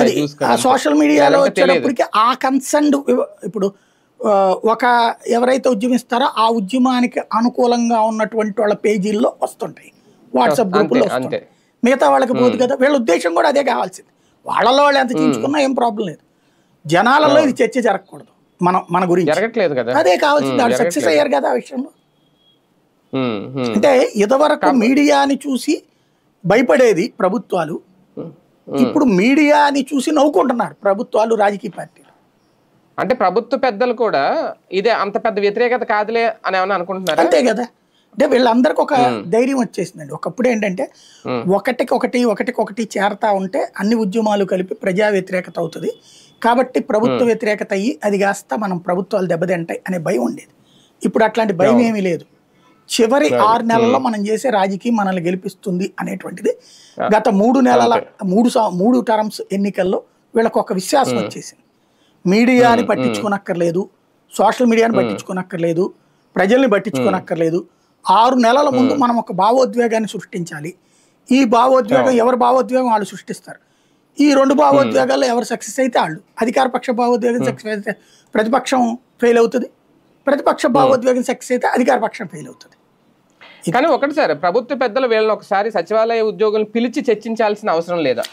అది సోషల్ మీడియాలో వచ్చేటప్పటికి ఆ కన్సర్న్ ఇప్పుడు ఒక ఎవరైతే ఉద్యమిస్తారో ఆ ఉద్యమానికి అనుకూలంగా ఉన్నటువంటి వాళ్ళ పేజీల్లో వస్తుంటాయి, వాట్సాప్ గ్రూపుల్లో వస్తుంటాయి. మిగతా వాళ్ళకి పోదు కదా. వీళ్ళ ఉద్దేశం కూడా అదే కావాల్సింది. వాళ్ళలో వాళ్ళు ఎంత చించుకున్నా ఏం ప్రాబ్లం లేదు, జనాలలో ఇది చర్చ జరగకూడదు మన గురించి. అదే కావాల్సింది. వాళ్ళు సక్సెస్ అయ్యారు కదా ఆ విషయంలో. అంటే ఇదివరకు మీడియాని చూసి భయపడేది ప్రభుత్వాలు, ఇప్పుడు మీడియాని చూసి నవ్వుకుంటున్నారు ప్రభుత్వాలు, రాజకీయ పార్టీలు. అంటే ప్రభుత్వ పెద్దలు కూడా ఇదే అంత పెద్ద వ్యతిరేకత కాదులే అని ఏమన్నా అనుకుంటున్నారు. అంతే కదా. అంటే వీళ్ళందరికీ ఒక ధైర్యం వచ్చేసిందండి. ఒకప్పుడు ఏంటంటే ఒకటికొకటి చేరతా ఉంటే అన్ని ఉద్యమాలు కలిపి ప్రజా వ్యతిరేకత అవుతుంది కాబట్టి ప్రభుత్వ వ్యతిరేకత అయ్యి అది కాస్త మనం ప్రభుత్వాలు దెబ్బతింటాయి అనే భయం ఉండేది. ఇప్పుడు అట్లాంటి భయం ఏమీ లేదు. చివరి 6 నెలల్లో మనం చేసే రాజకీయం మనల్ని గెలిపిస్తుంది అనేటువంటిది గత 3 నెలల 3 టర్మ్స్ ఎన్నికల్లో వీళ్ళకి ఒక విశ్వాసం వచ్చేసింది. మీడియాని పట్టించుకోనక్కర్లేదు, సోషల్ మీడియాని పట్టించుకోనక్కర్లేదు, ప్రజల్ని పట్టించుకోనక్కర్లేదు. 6 నెలల ముందు మనం ఒక భావోద్వేగాన్ని సృష్టించాలి. ఈ భావోద్వేగం ఎవరి భావోద్వేగం వాళ్ళు సృష్టిస్తారు. ఈ 2 భావోద్వేగాల్లో ఎవరు సక్సెస్ అయితే వాళ్ళు, అధికార పక్ష భావోద్వేగం సక్సెస్ అయితే ప్రతిపక్షం ఫెయిల్ అవుతుంది, ప్రతిపక్ష భావోద్వేగం సక్సెస్ అయితే అధికార పక్షం ఫెయిల్ అవుతుంది. కానీ ఒకటి సార్, ప్రభుత్వ పెద్దలు వీళ్ళని ఒకసారి సచివాలయ ఉద్యోగులను పిలిచి చర్చించాల్సిన అవసరం లేదా?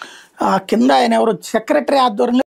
కింద ఆయన ఎవరు సెక్రటరీ ఆధ్వర్యంలో